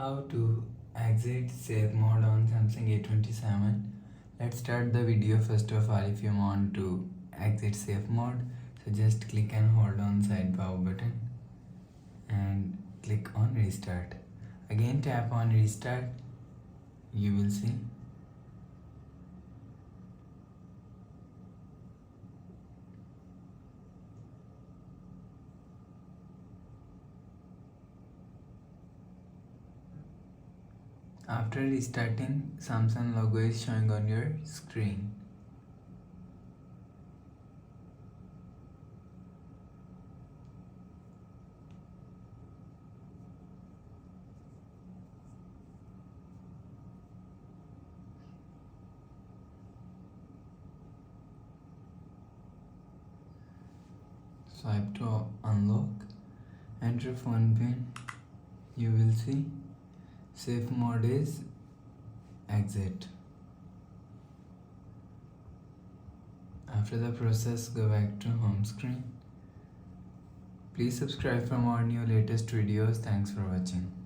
How to exit safe mode on Samsung A27. Let's start the video. First of all, if you want to exit safe mode, so just click and hold on side power button and click on restart. Again tap on restart. You will see after restarting, Samsung logo is showing on your screen. Swipe to unlock, enter phone pin. You will see safe mode is exit. After the process, go back to home screen. Please subscribe for more new latest videos. Thanks for watching.